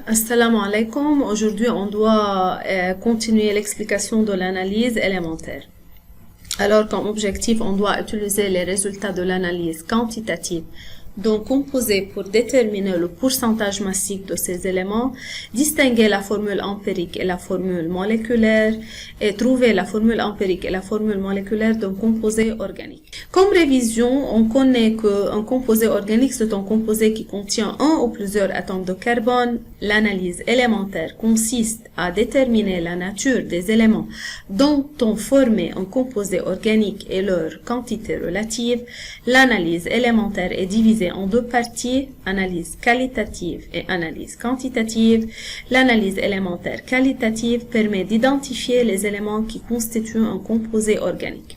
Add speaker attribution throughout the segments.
Speaker 1: Assalamu alaikum. Aujourd'hui, on doit continuer l'explication de l'analyse élémentaire. Alors, comme objectif, on doit utiliser les résultats de l'analyse quantitative, donc composée pour déterminer le pourcentage massif de ces éléments, distinguer la formule empirique et la formule moléculaire et trouver la formule empirique et la formule moléculaire d'un composé organique. Comme révision, on connaît qu'un composé organique, c'est un composé qui contient un ou plusieurs atomes de carbone. L'analyse élémentaire consiste à déterminer la nature des éléments dont ont formé un composé organique et leur quantité relative. L'analyse élémentaire est divisée en deux parties, analyse qualitative et analyse quantitative. L'analyse élémentaire qualitative permet d'identifier les éléments qui constituent un composé organique.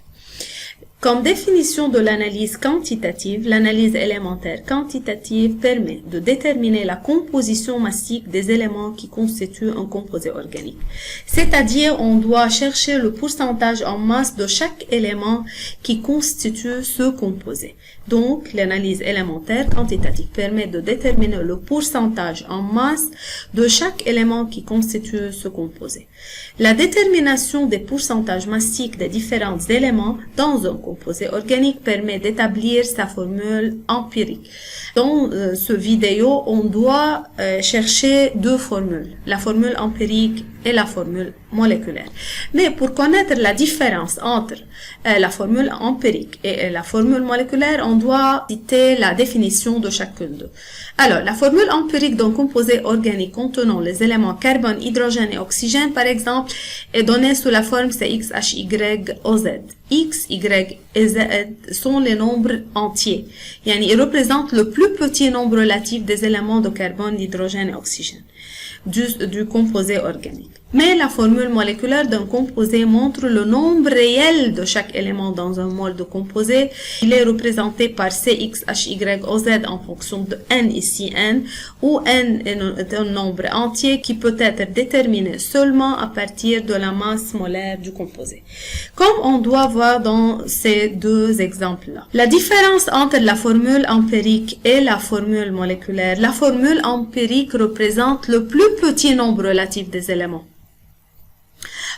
Speaker 1: Comme définition de l'analyse quantitative, l'analyse élémentaire quantitative permet de déterminer la composition massique des éléments qui constituent un composé organique. C'est-à-dire, on doit chercher le pourcentage en masse de chaque élément qui constitue ce composé. Donc, l'analyse élémentaire quantitative permet de déterminer le pourcentage en masse de chaque élément qui constitue ce composé. La détermination des pourcentages massiques des différents éléments dans un composé organique permet d'établir sa formule empirique. Dans ce vidéo, on doit chercher deux formules, la formule empirique et la formule moléculaire. Mais pour connaître la différence entre la formule empirique et la formule moléculaire, on doit citer la définition de chacune d'eux. Alors, la formule empirique d'un composé organique contenant les éléments carbone, hydrogène et oxygène, par exemple, est donnée sous la forme CXHYOZ. X, Y et Z sont les nombres entiers. Ils représentent le plus petit nombre relatif des éléments de carbone, d'hydrogène et oxygène du composé organique. Mais la formule moléculaire d'un composé montre le nombre réel de chaque élément dans un mol de composé. Il est représenté par CXHYOZ en fonction de N ici N, où N est un nombre entier qui peut être déterminé seulement à partir de la masse molaire du composé. Comme on doit voir dans ces deux exemples-là. La différence entre la formule empirique et la formule moléculaire. La formule empirique représente le plus petit nombre relatif des éléments.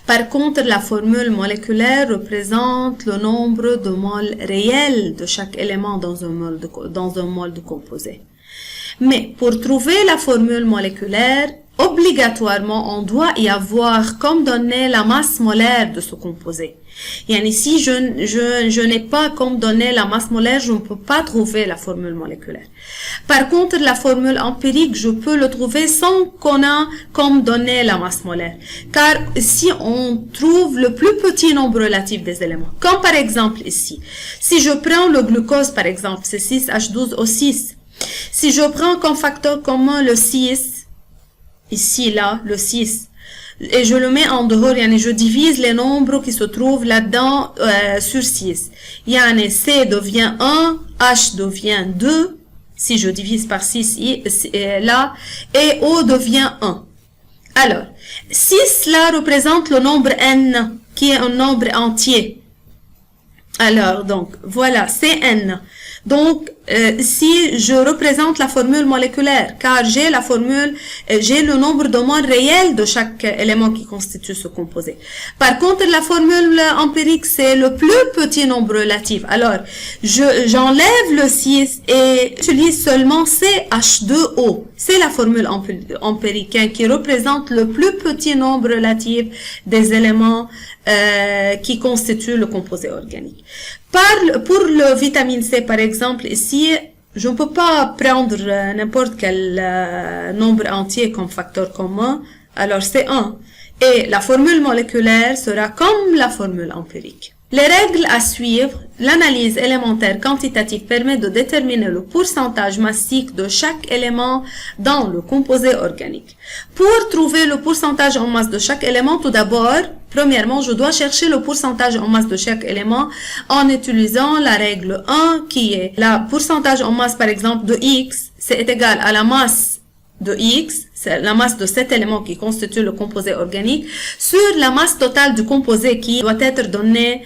Speaker 1: Par contre, la formule moléculaire représente le nombre de moles réels de chaque élément dans un mol de composé. Mais pour trouver la formule moléculaire, obligatoirement, on doit y avoir comme donnée la masse molaire de ce composé. Si je n'ai pas comme donnée la masse molaire, je ne peux pas trouver la formule moléculaire. Par contre, la formule empirique, je peux le trouver sans qu'on a comme donnée la masse molaire. Car si on trouve le plus petit nombre relatif des éléments, comme par exemple ici, si je prends le glucose par exemple, c'est 6H12O6. Si je prends comme facteur commun le 6, ici là, le 6, et je le mets en dehors, je divise les nombres qui se trouvent là-dedans sur 6. C devient 1, H devient 2, si je divise par 6 là, et O devient 1. Alors, 6 là représente le nombre N, qui est un nombre entier. Alors, donc, voilà, c'est N. Donc, si je représente la formule moléculaire, car j'ai le nombre de moles réels de chaque élément qui constitue ce composé. Par contre, la formule empirique, c'est le plus petit nombre relatif. Alors, j'enlève le 6 et j'utilise seulement CH2O. C'est la formule empirique qui représente le plus petit nombre relatif des éléments qui constituent le composé organique. Pour le vitamine C, par exemple, ici, je ne peux pas prendre n'importe quel nombre entier comme facteur commun, alors c'est 1. Et la formule moléculaire sera comme la formule empirique. Les règles à suivre, l'analyse élémentaire quantitative permet de déterminer le pourcentage massique de chaque élément dans le composé organique. Pour trouver le pourcentage en masse de chaque élément, tout d'abord, premièrement, je dois chercher le pourcentage en masse de chaque élément en utilisant la règle 1 qui est le pourcentage en masse, par exemple, de X, c'est égal à la masse de X, c'est la masse de cet élément qui constitue le composé organique, sur la masse totale du composé qui doit être donnée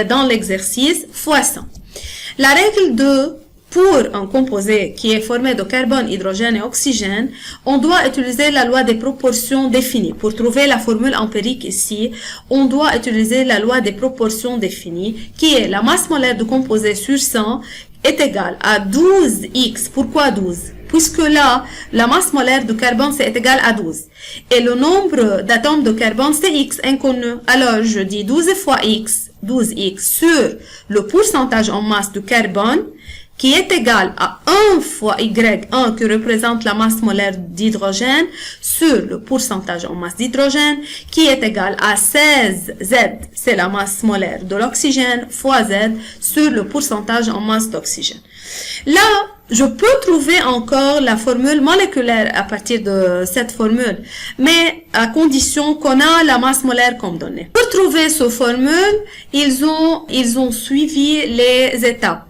Speaker 1: dans l'exercice, fois 100. La règle 2 Pour un composé qui est formé de carbone, hydrogène et oxygène, on doit utiliser la loi des proportions définies. Pour trouver la formule empirique ici, on doit utiliser la loi des proportions définies, qui est la masse molaire du composé sur 100 est égale à 12x. Pourquoi 12? Puisque là, la masse molaire du carbone, c'est égal à 12. Et le nombre d'atomes de carbone, c'est x inconnu. Alors, je dis 12 fois x, 12x sur le pourcentage en masse du carbone, qui est égal à 1 fois Y1 qui représente la masse molaire d'hydrogène sur le pourcentage en masse d'hydrogène qui est égal à 16Z, c'est la masse molaire de l'oxygène, fois Z sur le pourcentage en masse d'oxygène. Là, je peux trouver encore la formule moléculaire à partir de cette formule, mais à condition qu'on a la masse molaire comme donnée. Pour trouver cette formule, ils ont suivi les étapes.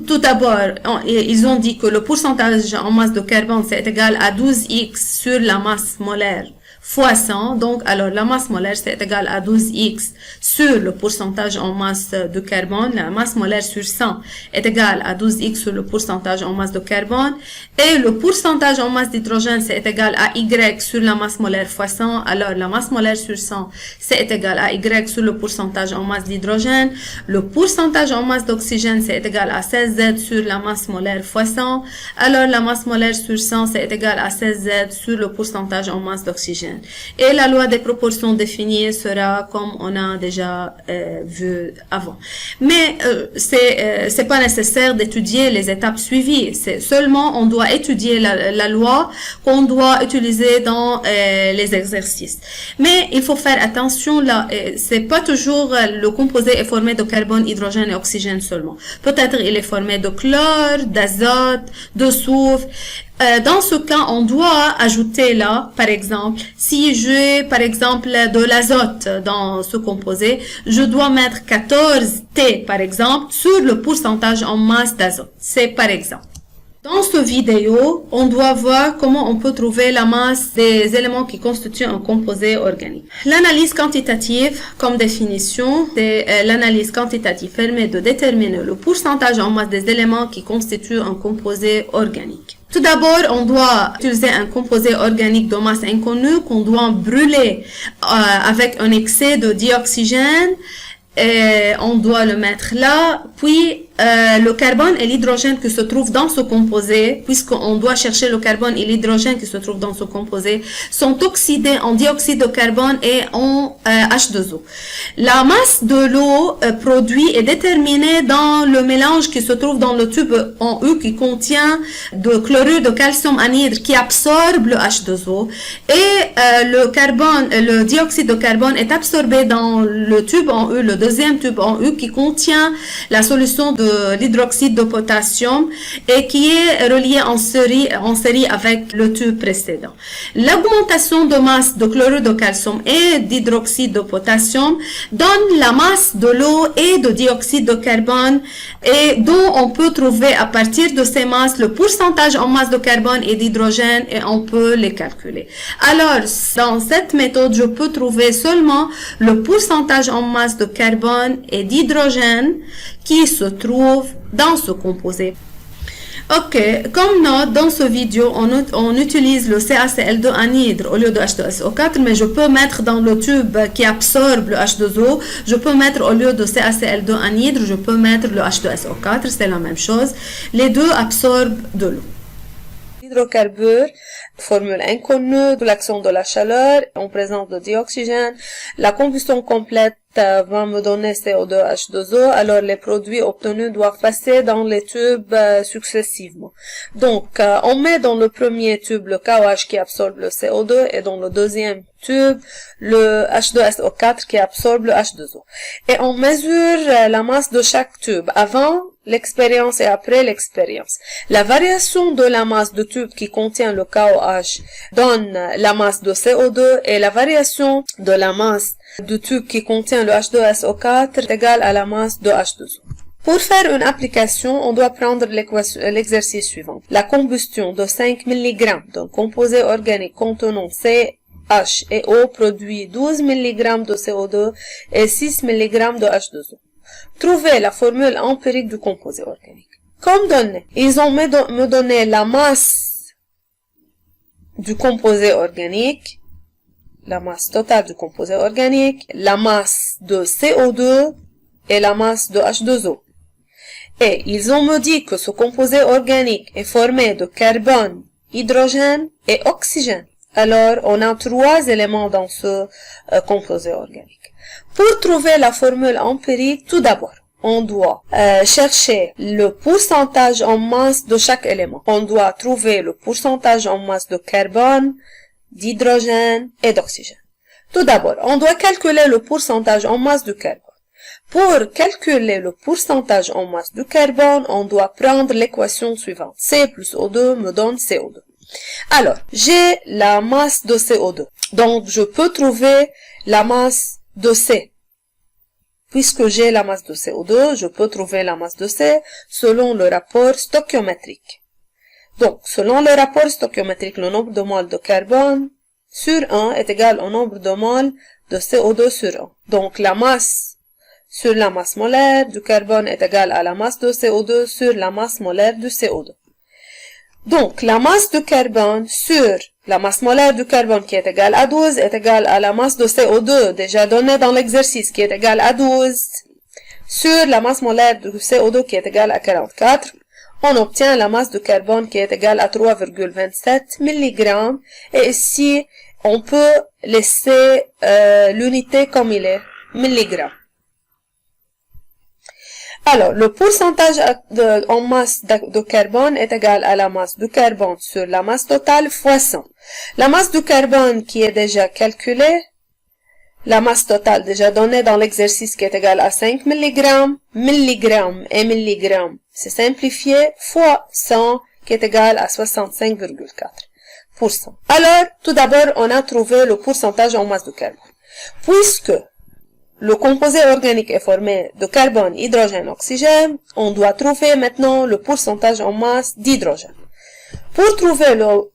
Speaker 1: Tout d'abord, ils ont dit que le pourcentage en masse de carbone c'est égal à 12x sur la masse molaire fois 100. Donc, alors la masse molaire c'est égal à 12x sur le pourcentage en masse de carbone. La masse molaire sur 100 est égale à 12x sur le pourcentage en masse de carbone. Et le pourcentage en masse d'hydrogène c'est égal à y sur la masse molaire fois 100. Alors la masse molaire sur 100 c'est égal à y sur le pourcentage en masse d'hydrogène. Le pourcentage en masse d'oxygène c'est égal à 16Z sur la masse molaire fois 100. Alors la masse molaire sur 100 c'est égal à 16Z sur le pourcentage en masse d'oxygène. Et la loi des proportions définies sera comme on a déjà vu avant. Mais c'est pas nécessaire d'étudier les étapes suivies. C'est seulement on doit étudier la loi qu'on doit utiliser dans les exercices. Mais il faut faire attention là. C'est pas toujours le composé est formé de carbone, hydrogène et oxygène seulement. Peut-être il est formé de chlore, d'azote, de soufre. Dans ce cas, on doit ajouter là, par exemple, si j'ai par exemple de l'azote dans ce composé, je dois mettre 14 T par exemple sur le pourcentage en masse d'azote. C'est par exemple. Dans cette vidéo, on doit voir comment on peut trouver la masse des éléments qui constituent un composé organique. L'analyse quantitative, comme définition, c'est l'analyse quantitative permet de déterminer le pourcentage en masse des éléments qui constituent un composé organique. Tout d'abord, on doit utiliser un composé organique de masse inconnue qu'on doit brûler avec un excès de dioxygène. Et on doit le mettre là, puis le carbone et l'hydrogène qui se trouvent dans ce composé, puisqu'on doit chercher le carbone et l'hydrogène qui se trouvent dans ce composé, sont oxydés en dioxyde de carbone et en H2O. La masse de l'eau produit est déterminée dans le mélange qui se trouve dans le tube en U qui contient de chlorure de calcium anhydre qui absorbe le H2O et le dioxyde de carbone est absorbé dans le tube en U, le deuxième tube en U qui contient la solution de l'hydroxyde de potassium et qui est relié en série avec le tube précédent. L'augmentation de masse de chlorure de calcium et d'hydroxyde de potassium donne la masse de l'eau et de dioxyde de carbone et dont on peut trouver à partir de ces masses le pourcentage en masse de carbone et d'hydrogène et on peut les calculer. Alors, dans cette méthode, je peux trouver seulement le pourcentage en masse de carbone et d'hydrogène qui se trouve dans ce composé. Ok, comme note, dans ce vidéo, on utilise le CaCl2 anhydre au lieu de H2SO4, mais je peux mettre dans le tube qui absorbe le H2O, je peux mettre au lieu de CaCl2 anhydre, je peux mettre le H2SO4, c'est la même chose. Les deux absorbent de l'eau. Hydrocarbures, formule inconnue, de l'action de la chaleur, en présence de dioxygène. La combustion complète va me donner CO2, H2O, alors les produits obtenus doivent passer dans les tubes successivement. Donc, on met dans le premier tube le KOH qui absorbe le CO2 et dans le deuxième tube le H2SO4 qui absorbe le H2O. Et on mesure la masse de chaque tube avant l'expérience et après l'expérience. La variation de la masse de tube qui contient le KOH donne la masse de CO2 et la variation de la masse du tube qui contient le H2SO4 est égale à la masse de H2O. Pour faire une application, on doit prendre l'exercice suivant. La combustion de 5 mg d'un composé organique contenant CH et O produit 12 mg de CO2 et 6 mg de H2O. Trouvez la formule empirique du composé organique.
Speaker 2: comme donné. Ils ont me donné la masse du composé organique, la masse totale du composé organique, la masse de CO2 et la masse de H2O. Et ils ont me dit que ce composé organique est formé de carbone, hydrogène et oxygène. Alors, on a 3 éléments dans ce composé organique. Pour trouver la formule empirique, tout d'abord, on doit chercher le pourcentage en masse de chaque élément. On doit trouver le pourcentage en masse de carbone, d'hydrogène et d'oxygène. Tout d'abord, on doit calculer le pourcentage en masse du carbone. Pour calculer le pourcentage en masse du carbone, on doit prendre l'équation suivante. C plus O2 me donne CO2. Alors, j'ai la masse de CO2. Donc, je peux trouver la masse de C. Puisque j'ai la masse de CO2, je peux trouver la masse de C selon le rapport stoichiométrique. Donc, selon le rapport stoichiométrique, le nombre de moles de carbone sur 1 est égal au nombre de moles de CO2 sur 1. Donc, la masse sur la masse molaire du carbone est égale à la masse de CO2 sur la masse molaire du CO2. Donc, la masse de carbone sur la masse molaire du carbone qui est égale à 12 est égale à la masse de CO2 déjà donnée dans l'exercice qui est égale à 12 sur la masse molaire du CO2 qui est égale à 44. On obtient la masse de carbone qui est égale à 3,27 mg. Et ici, on peut laisser l'unité comme il est, milligramme. Alors, le pourcentage en masse de carbone est égal à la masse de carbone sur la masse totale fois 100. La masse de carbone qui est déjà calculée, la masse totale déjà donnée dans l'exercice qui est égale à 5 mg, milligramme et milligramme, c'est simplifié, fois 100 qui est égal à 65,4%. Alors, tout d'abord, on a trouvé le pourcentage en masse de carbone. Puisque le composé organique est formé de carbone, hydrogène, oxygène, on doit trouver maintenant le pourcentage en masse d'hydrogène. Pour trouver le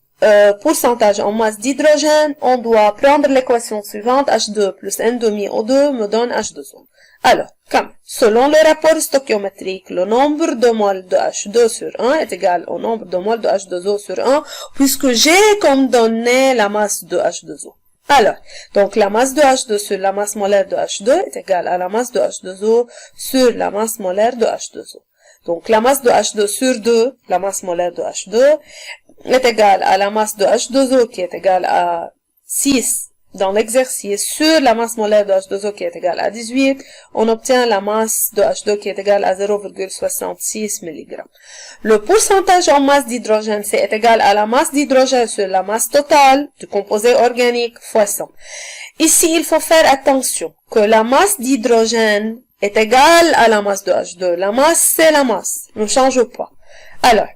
Speaker 2: pourcentage en masse d'hydrogène, on doit prendre l'équation suivante, H2 plus N2O2 me donne H2O. Alors, comme selon le rapport stoichiométrique, le nombre de moles de H2 sur 1 est égal au nombre de moles de H2O sur 1, puisque j'ai comme donné la masse de H2O. Alors, donc la masse de H2 sur la masse molaire de H2 est égale à la masse de H2O sur la masse molaire de H2O. Donc la masse de H2 sur 2, la masse molaire de H2, est égale à la masse de H2O qui est égale à 6 dans l'exercice sur la masse molaire de H2O qui est égale à 18. On obtient la masse de H2 qui est égale à 0,66 mg. Le pourcentage en masse d'hydrogène, c'est égal à la masse d'hydrogène sur la masse totale du composé organique fois 100. Ici, il faut faire attention que la masse d'hydrogène est égale à la masse de H2. La masse, c'est la masse. Ne change pas. Alors,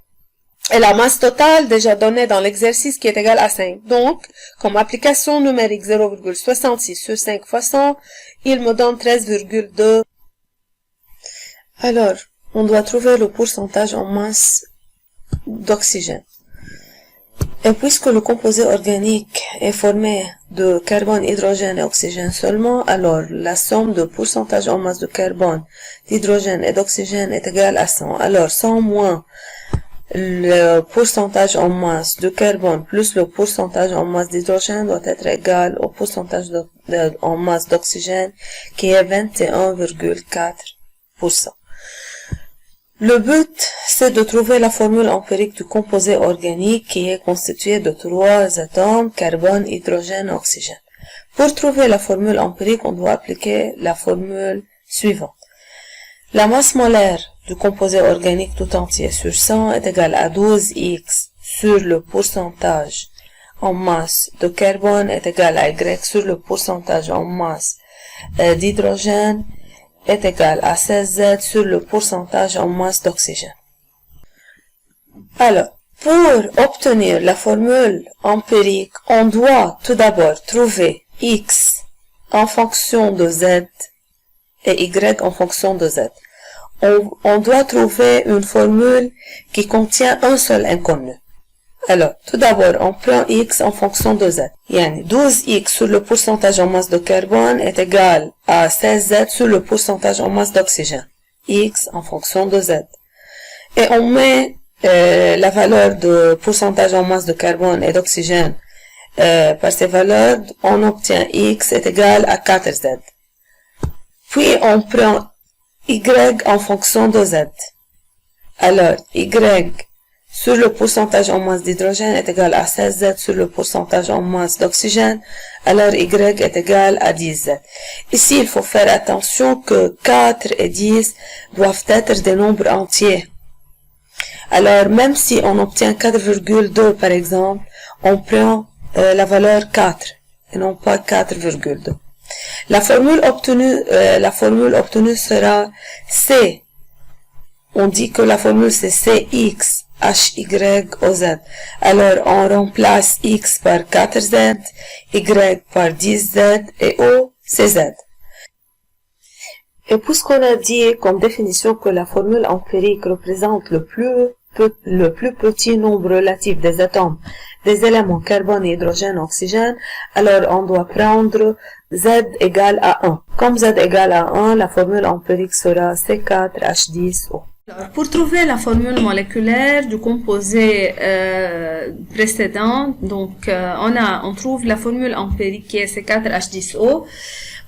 Speaker 2: et la masse totale déjà donnée dans l'exercice qui est égale à 5. Donc, comme application numérique 0,66 sur 5 fois 100, il me donne 13,2. Alors, on doit trouver le pourcentage en masse d'oxygène. Et puisque le composé organique est formé de carbone, hydrogène et oxygène seulement, alors la somme de pourcentage en masse de carbone, d'hydrogène et d'oxygène est égale à 100. Alors, 100 moins le pourcentage en masse de carbone plus le pourcentage en masse d'hydrogène doit être égal au pourcentage en masse d'oxygène qui est 21,4%. Le but, c'est de trouver la formule empirique du composé organique qui est constitué de 3 atomes, carbone, hydrogène, oxygène. Pour trouver la formule empirique, on doit appliquer la formule suivante. La masse molaire du composé organique tout entier sur 100 est égale à 12x sur le pourcentage en masse de carbone est égal à y sur le pourcentage en masse d'hydrogène est égal à 16z sur le pourcentage en masse d'oxygène. Alors, pour obtenir la formule empirique, on doit tout d'abord trouver x en fonction de z et y en fonction de z. On doit trouver une formule qui contient un seul inconnu. Alors, tout d'abord, on prend x en fonction de z. Yani 12x sur le pourcentage en masse de carbone est égal à 16z sur le pourcentage en masse d'oxygène. X en fonction de z. et on met la valeur de pourcentage en masse de carbone et d'oxygène par ces valeurs, on obtient X est égal à 4Z. Puis on prend Y en fonction de Z. Alors, Y sur le pourcentage en masse d'hydrogène est égal à 16Z sur le pourcentage en masse d'oxygène. Alors, Y est égal à 10Z. Ici, il faut faire attention que 4 et 10 doivent être des nombres entiers. Alors, même si on obtient 4,2 par exemple, on prend la valeur 4 et non pas 4,2. La formule obtenue sera C. On dit que la formule c'est CX, HY, OZ. Alors, on remplace X par 4Z, Y par 10Z et O, c'est Z. Et puisqu'on a dit comme définition que la formule empirique représente le plus petit nombre relatif des atomes des éléments carbone, hydrogène, oxygène, alors on doit prendre Z égale à 1. Comme Z égale à 1, la formule empirique sera C4H10O.
Speaker 1: Alors, pour trouver la formule moléculaire du composé précédent, donc on trouve la formule empirique qui est C4H10O.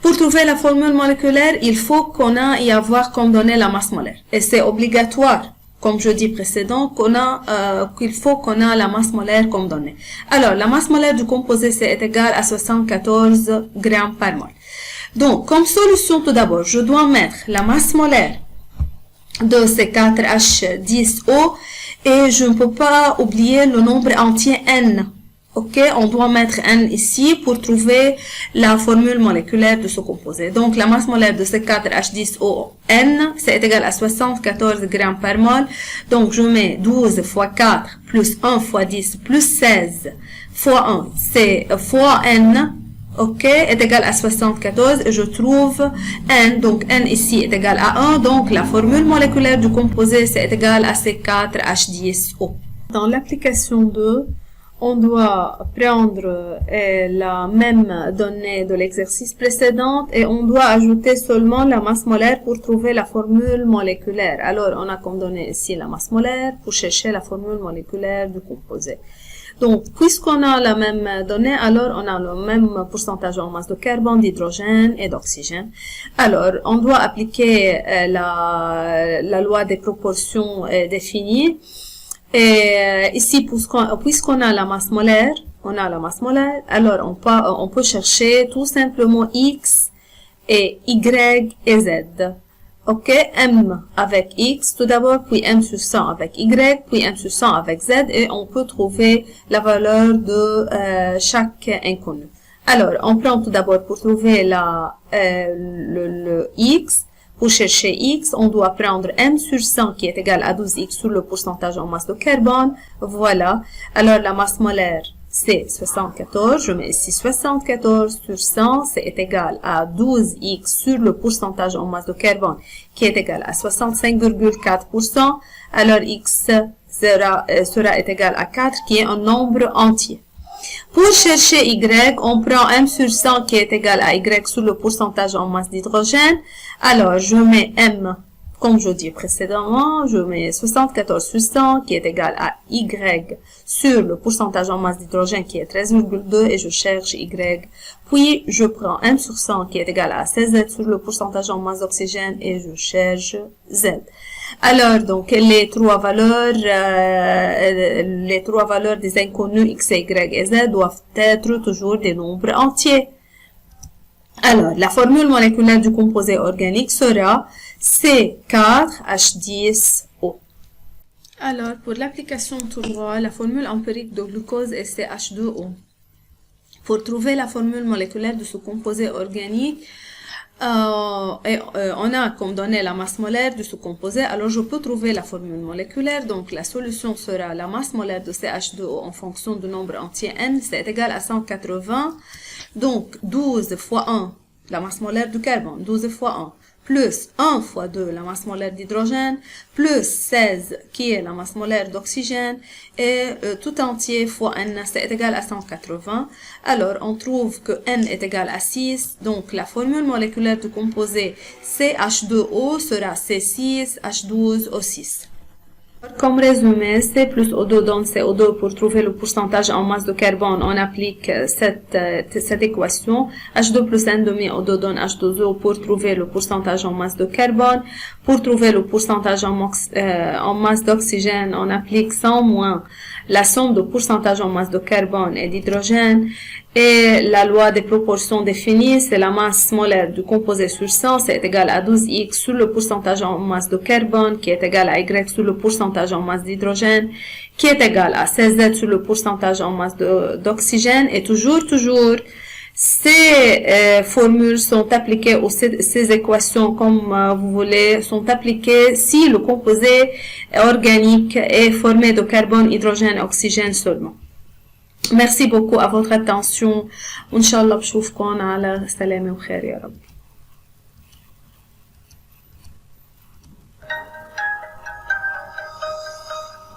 Speaker 1: Pour trouver la formule moléculaire, il faut qu'on a y avoir comme donnée la masse molaire. Et c'est obligatoire, comme je dis précédent, qu'il faut qu'on a la masse molaire comme donnée. Alors, la masse molaire du composé est égale à 74 grammes par mol. Donc, comme solution, tout d'abord, je dois mettre la masse molaire de C4H10O et je ne peux pas oublier le nombre entier N. Ok, on doit mettre N ici pour trouver la formule moléculaire de ce composé. Donc, la masse molaire de C4H10O N, c'est égal à 74 grammes par mol. Donc, je mets 12 fois 4 plus 1 fois 10 plus 16 fois 1, c'est fois N. Ok, est égal à 74 et je trouve N, donc N ici est égal à 1, donc la formule moléculaire du composé c'est égal à C4H10O. Dans l'application 2, on doit prendre la même donnée de l'exercice précédent et on doit ajouter seulement la masse molaire pour trouver la formule moléculaire. Alors, on a comme donnée ici la masse molaire pour chercher la formule moléculaire du composé. Donc, puisqu'on a la même donnée, alors on a le même pourcentage en masse de carbone, d'hydrogène et d'oxygène. Alors, on doit appliquer la loi des proportions définies. Et ici, puisqu'on a la masse molaire, alors on peut chercher tout simplement X et Y et Z. Ok, M avec X tout d'abord, puis M sur 100 avec Y, puis M sur 100 avec Z, et on peut trouver la valeur de chaque inconnu. Alors, on prend tout d'abord pour trouver le X. Pour chercher X, on doit prendre M sur 100 qui est égal à 12X sur le pourcentage en masse de carbone. Voilà. Alors, la masse molaire, c'est 74. Je mets ici 74 sur 100, c'est égal à 12X sur le pourcentage en masse de carbone qui est égal à 65,4%. Alors, X sera égal à 4 qui est un nombre entier. Pour chercher Y, on prend M sur 100 qui est égal à Y sur le pourcentage en masse d'hydrogène. Alors, je mets M, comme je dis précédemment, je mets 74 sur 100 qui est égal à Y sur le pourcentage en masse d'hydrogène qui est 13,2 et je cherche Y. Puis, je prends M sur 100 qui est égal à 16Z sur le pourcentage en masse d'oxygène et je cherche Z. Alors, donc, les trois valeurs des inconnus X, Y et Z doivent être toujours des nombres entiers. Alors, la formule moléculaire du composé organique sera C4H10O. Alors, pour l'application tout droit, la formule empirique de glucose est CH2O. Pour trouver la formule moléculaire de ce composé organique, on a comme donnée la masse molaire de ce composé, alors je peux trouver la formule moléculaire. Donc la solution sera la masse molaire de CH2O en fonction du nombre entier N, c'est égal à 180. Donc 12 fois 1, la masse molaire du carbone, 12 fois 1, plus 1 fois 2, la masse molaire d'hydrogène, plus 16 qui est la masse molaire d'oxygène, et tout entier fois N, c'est égal à 180. Alors, on trouve que N est égal à 6, donc la formule moléculaire du composé CH2O sera C6H12O6. Comme résumé, C plus O2 donne CO2 pour trouver le pourcentage en masse de carbone. On applique cette équation. H2 plus N demi O2 donne H2O pour trouver le pourcentage en masse de carbone. Pour trouver le pourcentage en masse d'oxygène, on applique 100 moins la somme de pourcentage en masse de carbone et d'hydrogène. Et la loi des proportions définie, c'est la masse molaire du composé sur 100, c'est égal à 12X sur le pourcentage en masse de carbone, qui est égal à Y sur le pourcentage en masse d'hydrogène, qui est égal à 16Z sur le pourcentage en masse d'oxygène. Et toujours, ces formules sont appliquées ces équations comme vous voulez, sont appliquées si le composé organique est formé de carbone, hydrogène et oxygène seulement. Merci beaucoup à votre attention. وإن شاء الله بشوفكم على سلامة وخير يا رب.